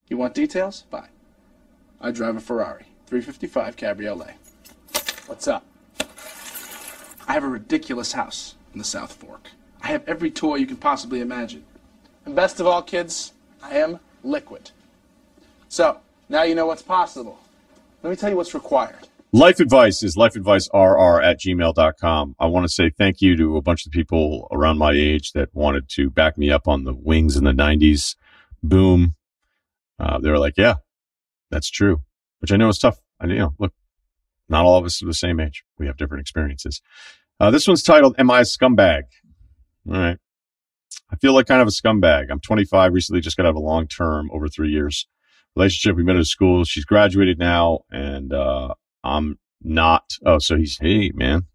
You want details? Fine. I drive a Ferrari 355 Cabriolet. What's up? I have a ridiculous house in the South Fork. I have every toy you can possibly imagine. And best of all, kids, I am liquid. So, now you know what's possible. Let me tell you what's required. Life advice is lifeadvicerr@gmail.com. I want to say thank you to a bunch of people around my age that wanted to back me up on the Wings in the 90s boom. They were like, yeah, that's true, which I know is tough. Look, not all of us are the same age. We have different experiences. This one's titled, Am I a Scumbag? All right. I feel like kind of a scumbag. I'm 25, recently just got out of a long-term, over 3 years relationship. We met at school. She's graduated now, and I'm not. Oh, so hey, man.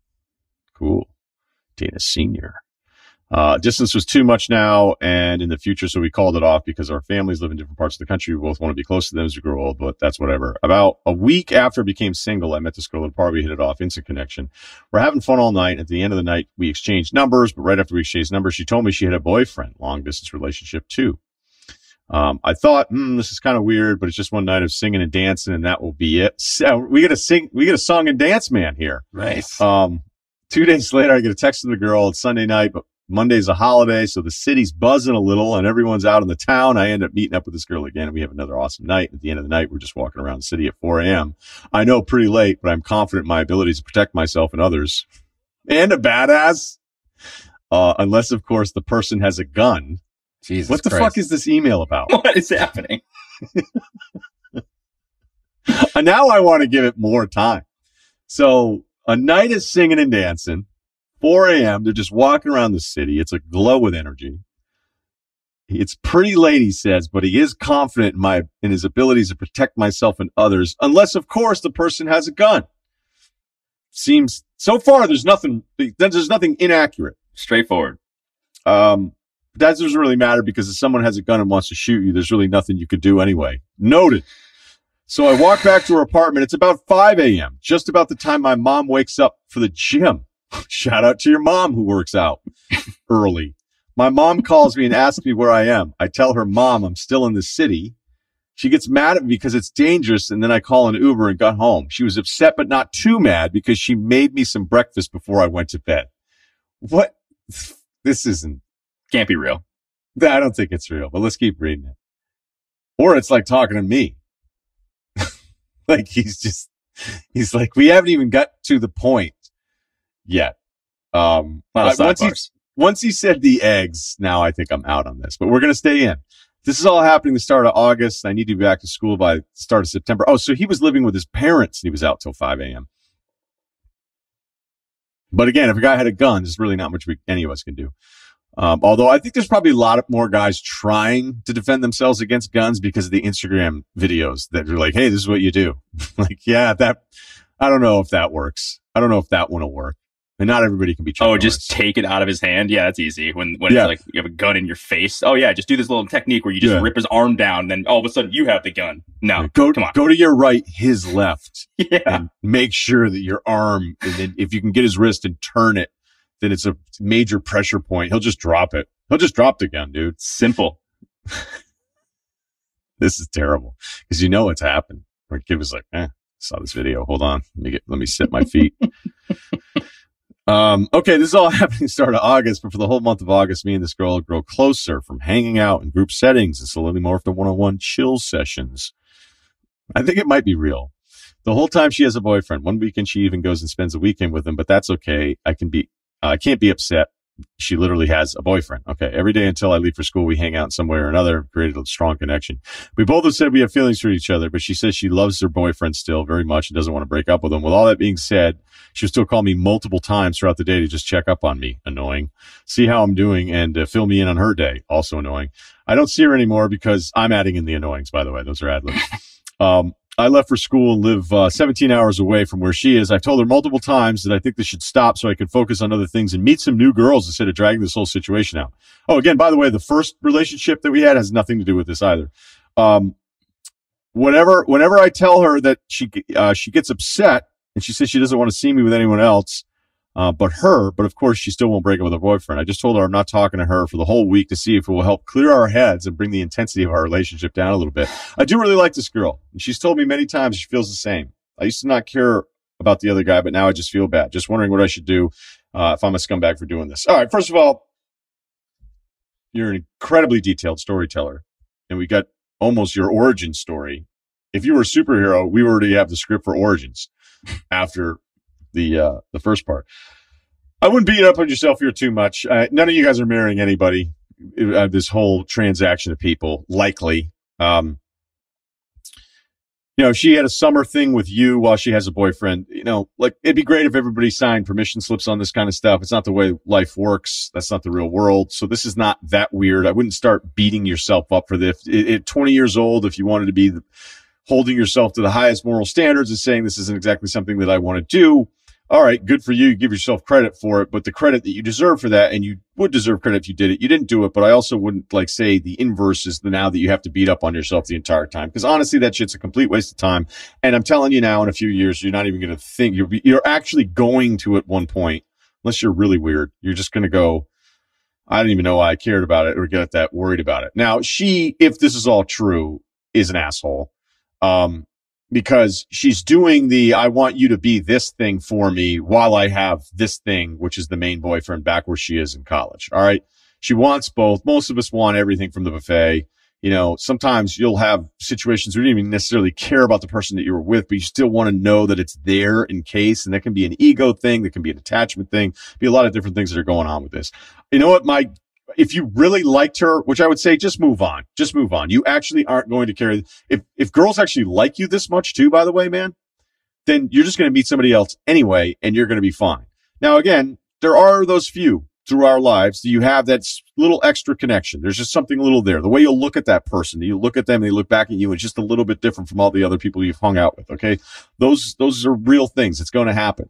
Cool. Dating a senior. Distance was too much now and in the future, so we called it off because our families live in different parts of the country. We both want to be close to them as we grow old, but that's whatever. About a week after I became single, I met this girl at a party. We hit it off, instant connection. We're having fun all night. At the end of the night, we exchanged numbers, but right after we exchanged numbers, she told me she had a boyfriend, long distance relationship too. I thought, this is kind of weird, but it's just one night of singing and dancing, and that will be it. So we get a song and dance man here. Nice. 2 days later, I get a text from the girl. It's Sunday night, but Monday's a holiday, so the city's buzzing a little and everyone's out in the town. I end up meeting up with this girl again, and we have another awesome night. At the end of the night, we're just walking around the city at 4 a.m. I know, pretty late, but I'm confident in my abilities to protect myself and others. And a badass. Unless, of course, the person has a gun. Jesus What the Christ. fuck is this email about? What is happening? And now I want to give it more time. So a night is singing and dancing. 4 a.m. They're just walking around the city. It's a glow with energy. It's pretty late, he says, but he is confident in his abilities to protect myself and others, unless, of course, the person has a gun. Seems so far there's nothing inaccurate. Straightforward. That doesn't really matter because if someone has a gun and wants to shoot you, there's really nothing you could do anyway. Noted. So I walk back to her apartment. It's about 5 a.m., just about the time my mom wakes up for the gym. Shout out to your mom who works out early. My mom calls me and asks me where I am. I tell her, Mom, I'm still in the city. She gets mad at me because it's dangerous, and then I call an Uber and got home. She was upset but not too mad because she made me some breakfast before I went to bed. What? This can't be real. I don't think it's real, but let's keep reading it. Or it's like talking to me. Like he's like, we haven't even got to the point yet. Once he said the eggs, now I think I'm out on this, but we're going to stay in. This is all happening the start of August. I need to be back to school by the start of September. Oh, so he was living with his parents and he was out till 5 a.m. But again, if a guy had a gun, there's really not much any of us can do. Although I think there's probably a lot more guys trying to defend themselves against guns because of the Instagram videos that are like, hey, this is what you do. Like, yeah, I don't know if that works. I don't know if that one will work. And not everybody can be trained. Oh, just take it out of his hand. Yeah, that's easy. When it's like you have a gun in your face. Oh yeah, just do this little technique where you just rip his arm down, and then all of a sudden you have the gun. No, come on. Go to your right, his left. Yeah. And make sure that your arm, and then if you can get his wrist and turn it, then it's a major pressure point. He'll just drop it. He'll just drop the gun, dude. Simple. This is terrible because you know what's happened. Where kid was like, saw this video. Hold on. Let me set my feet. Okay, this is all happening start of August, but for the whole month of August, me and this girl grow closer from hanging out in group settings and slowly morph to one-on-one chill sessions. I think it might be real. The whole time she has a boyfriend. One weekend she even goes and spends a weekend with him, but that's okay. I can't be upset. She literally has a boyfriend. Okay. Every day until I leave for school, we hang out in some way or another, created a strong connection. We both have said we have feelings for each other, but she says she loves her boyfriend still very much and doesn't want to break up with him. With all that being said, she'll still call me multiple times throughout the day to just check up on me. Annoying. See how I'm doing and fill me in on her day. Also annoying. I don't see her anymore because I'm adding in the annoyings, by the way. Those are ad libs. I left for school and live 17 hours away from where she is. I've told her multiple times that I think this should stop so I can focus on other things and meet some new girls instead of dragging this whole situation out. Oh, again, by the way, the first relationship that we had has nothing to do with this either. Whenever I tell her that she gets upset and she says she doesn't want to see me with anyone else, But of course, she still won't break up with her boyfriend. I just told her I'm not talking to her for the whole week to see if it will help clear our heads and bring the intensity of our relationship down a little bit. I do really like this girl, and she's told me many times she feels the same. I used to not care about the other guy, but now I just feel bad. Just wondering what I should do if I'm a scumbag for doing this. All right, first of all, you're an incredibly detailed storyteller, and we got almost your origin story. If you were a superhero, we already have the script for Origins after the first part. I wouldn't beat up on yourself here too much. None of you guys are marrying anybody. This whole transaction of people, likely. She had a summer thing with you while she has a boyfriend. Like, it'd be great if everybody signed permission slips on this kind of stuff. It's not the way life works. That's not the real world. So this is not that weird. I wouldn't start beating yourself up for this. At 20 years old, if you wanted to be holding yourself to the highest moral standards and saying this isn't exactly something that I want to do, all right, good for you. Give yourself credit for it, but the credit that you deserve for that, and you would deserve credit if you did it. You didn't do it, but I also wouldn't say the inverse is now that you have to beat up on yourself the entire time. Because honestly, that shit's a complete waste of time. And I'm telling you now, in a few years, you're not even going to think you're actually going to at one point, unless you're really weird. You're just going to go, I don't even know why I cared about it or get that worried about it. Now, she, if this is all true, is an asshole. Because she's doing I want you to be this thing for me while I have this thing, which is the main boyfriend back where she is in college. All right. She wants both. Most of us want everything from the buffet. Sometimes you'll have situations where you don't even necessarily care about the person that you were with, but you still want to know that it's there in case. And that can be an ego thing. That can be an attachment thing. Be a lot of different things that are going on with this. You know what? If you really liked her, which I would say, just move on. Just move on. You actually aren't going to care. If girls actually like you this much too, by the way, man, then you're just going to meet somebody else anyway, and you're going to be fine. Now, again, there are those few through our lives that you have that little extra connection. There's just something a little there. The way you look at that person, you look at them, they look back at you, and it's just a little bit different from all the other people you've hung out with. Okay. Those are real things. It's going to happen.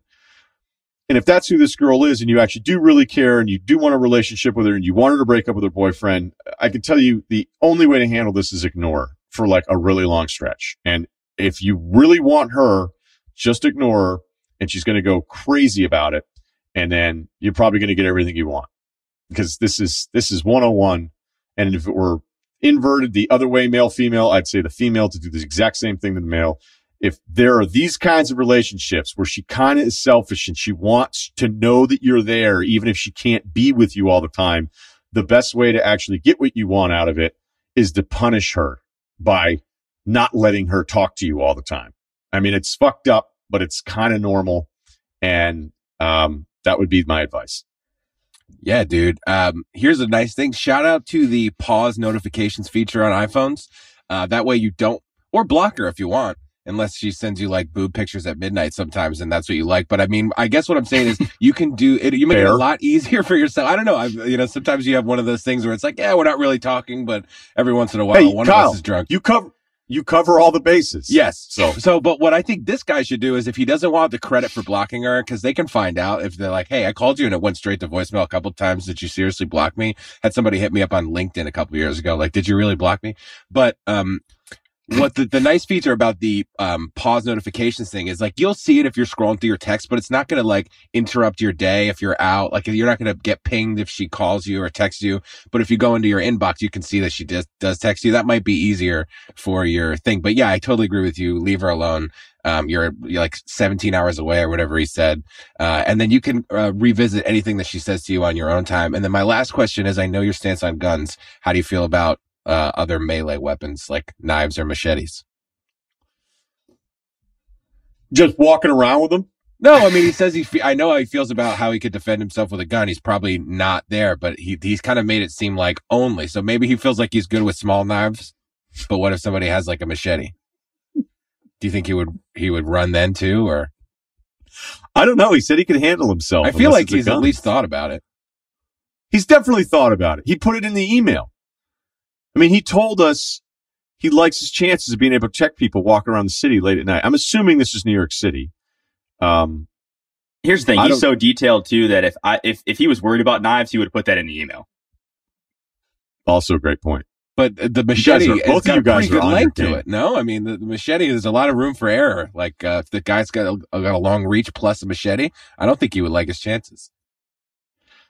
And if that's who this girl is and you actually do really care and you do want a relationship with her and you want her to break up with her boyfriend, I can tell you the only way to handle this is ignore her for like a really long stretch. And if you really want her, just ignore her and she's going to go crazy about it. And then you're probably going to get everything you want, because this is 101. And if it were inverted the other way, male, female, I'd say the female to do the exact same thing to the male. If there are these kinds of relationships where she kind of is selfish and she wants to know that you're there, even if she can't be with you all the time, the best way to actually get what you want out of it is to punish her by not letting her talk to you all the time. I mean, it's fucked up, but it's kind of normal. And that would be my advice. Yeah, dude. Here's a nice thing. Shout out to the pause notifications feature on iPhones. That way you don't, or block her if you want. Unless she sends you like boob pictures at midnight sometimes, and that's what you like. But I mean, I guess what I'm saying is you can do it. You make it a lot easier for yourself. I don't know. Sometimes you have one of those things where it's like, yeah, we're not really talking, but every once in a while, one Kyle, of us is drunk. You cover all the bases. Yes. But what I think this guy should do is, if he doesn't want the credit for blocking her, because they can find out if they're like, hey, I called you and it went straight to voicemail a couple of times. Did you seriously block me? Had somebody hit me up on LinkedIn a couple of years ago. Like, did you really block me? But, what the nice feature about the pause notifications thing is, like, you'll see it if you're scrolling through your text, but it's not going to like interrupt your day if you're out. Like, you're not going to get pinged if she calls you or texts you. But if you go into your inbox, you can see that she does text you. That might be easier for your thing. But yeah, I totally agree with you. Leave her alone. You're like 17 hours away or whatever he said. And then you can revisit anything that she says to you on your own time. And then my last question is, I know your stance on guns. How do you feel about other melee weapons like knives or machetes? Just walking around with them? No, I mean, he says I know how he feels about how he could defend himself with a gun. He's probably not there, but he's kind of made it seem like only. So maybe he feels like he's good with small knives. But what if somebody has like a machete? Do you think he would run then too, or? I don't know. He said he could handle himself. I feel like he's at least thought about it. He's definitely thought about it. He put it in the email. I mean, he told us he likes his chances of being able to check people walking around the city late at night. I'm assuming this is New York City. Here's the thing. He's so detailed too that if he was worried about knives, he would put that in the email. Also a great point. But the machete, both of you guys pretty are good on your length to game. it. No, I mean the machete. There's a lot of room for error. Like if the guy's got a long reach plus a machete, I don't think you would like his chances.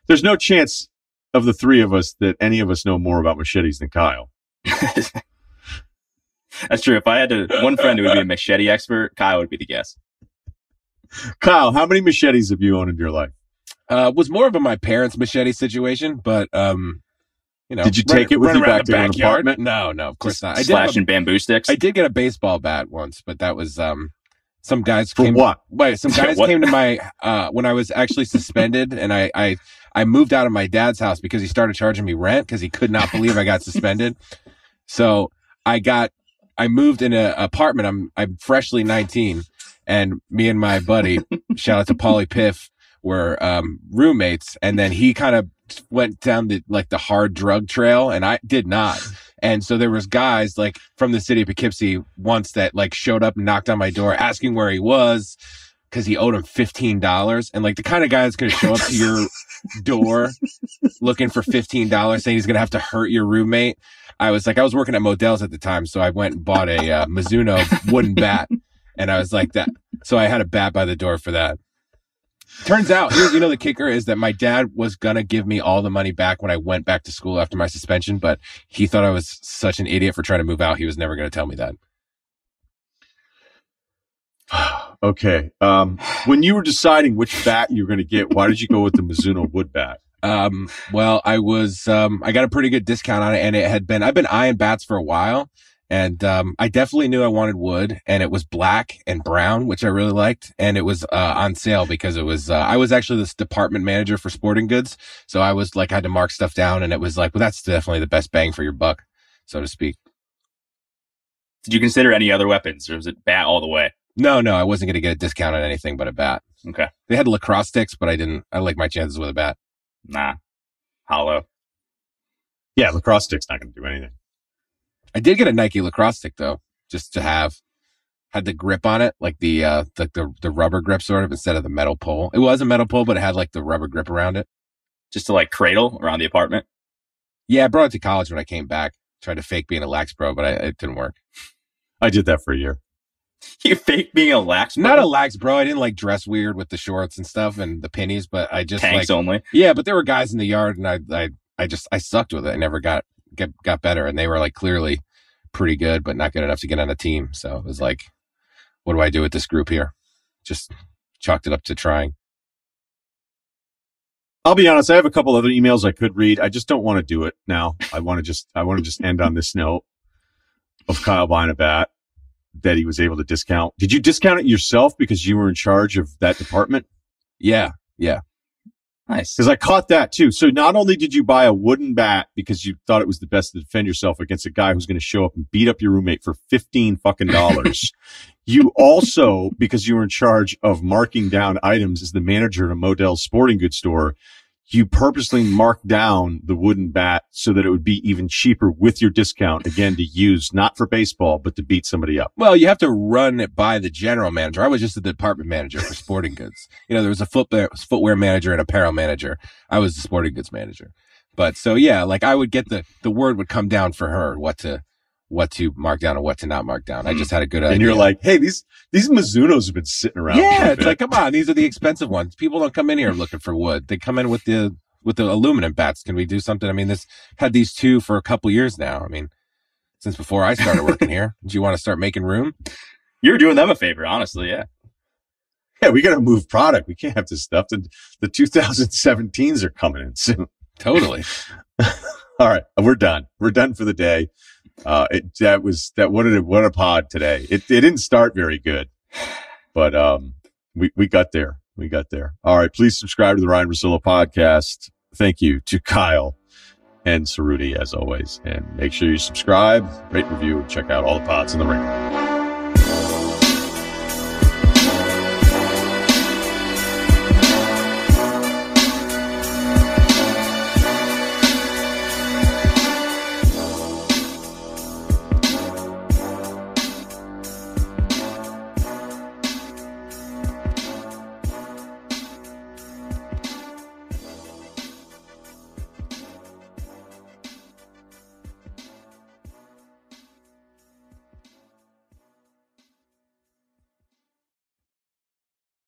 There's no chance of the three of us that any of us know more about machetes than Kyle. That's true. If I had one friend who would be a machete expert, Kyle would be the guess. Kyle, how many machetes have you owned in your life? Was more of my parents' machete situation, but did you take it with you back to your apartment? No, of course not. Slashing bamboo sticks. I did get a baseball bat once, but that was some guys for came. What? Wait, some guys came to my when I was actually suspended, and I moved out of my dad's house because he started charging me rent because he could not believe I got suspended. So I moved in an apartment. I'm freshly 19, and me and my buddy, shout out to Paulie Piff, were roommates, and then he kind of went down the hard drug trail, and I did not. And so there was guys like from the city of Poughkeepsie once that like showed up and knocked on my door asking where he was because he owed him $15. And like the kind of guy that's going to show up to your door looking for $15 saying he's going to have to hurt your roommate. I was working at Modell's at the time, so I went and bought a Mizuno wooden bat, and I was like that. So I had a bat by the door for that. Turns out, the kicker is that my dad was going to give me all the money back when I went back to school after my suspension, but he thought I was such an idiot for trying to move out. He was never going to tell me that. Okay. When you were deciding which bat you were going to get, why did you go with the Mizuno wood bat? Well, I got a pretty good discount on it, and I've been eyeing bats for a while. And I definitely knew I wanted wood, and it was black and brown, which I really liked. And it was on sale because it was I was actually this department manager for sporting goods, so I was like I had to mark stuff down, and it was like, well, that's definitely the best bang for your buck, so to speak. Did you consider any other weapons, or was it bat all the way? No, I wasn't going to get a discount on anything but a bat. Okay. They had lacrosse sticks, but I didn't. I like my chances with a bat. Nah, hollow. Yeah, lacrosse stick's not going to do anything. I did get a Nike lacrosse stick though, just to had the grip on it, like the rubber grip sort of instead of the metal pole. It was a metal pole, but it had like the rubber grip around it. Just to like cradle around the apartment? Yeah, I brought it to college when I came back. Tried to fake being a lax bro, but it didn't work. I did that for a year. You fake being a lax bro? Not a lax bro. I didn't like dress weird with the shorts and stuff and the pennies, but I just tanks only. Yeah, but there were guys in the yard, and I sucked with it. I never got better, and they were like clearly pretty good, but not good enough to get on a team. So it was like, what do I do with this group here? Just chalked it up to trying. I'll be honest. I have a couple other emails I could read. I just don't want to do it now. I want to just end on this note of Kyle buying a bat that he was able to discount. Did you discount it yourself because you were in charge of that department? Yeah. Nice. Because I caught that too. So not only did you buy a wooden bat because you thought it was the best to defend yourself against a guy who's going to show up and beat up your roommate for $15 fucking dollars, you also, because you were in charge of marking down items as the manager at a Modell's sporting goods store, you purposely marked down the wooden bat so that it would be even cheaper with your discount, again, to use not for baseball, but to beat somebody up. Well, you have to run it by the general manager. I was just the department manager for sporting goods. There was a footwear manager and apparel manager. I was the sporting goods manager. But so, yeah, like I would get the word would come down for her, what to mark down and what to not mark down. I just had a good idea. And you're like, hey, these Mizunos have been sitting around. Yeah, it's like, come on, these are the expensive ones. People don't come in here looking for wood. They come in with the aluminum bats. Can we do something? I mean, this had these two for a couple years now. I mean, since before I started working here. Do you want to start making room? You're doing them a favor, honestly, yeah. Yeah, we got to move product. We can't have this stuff. The 2017s are coming in soon. Totally. All right, we're done. We're done for the day. What a pod today. It didn't start very good, but we got there. We got there. All right, please subscribe to the Ryen Russillo podcast. Thank you to Kyle and Cerruti as always, and make sure you subscribe, rate, review, and check out all the pods in the ring.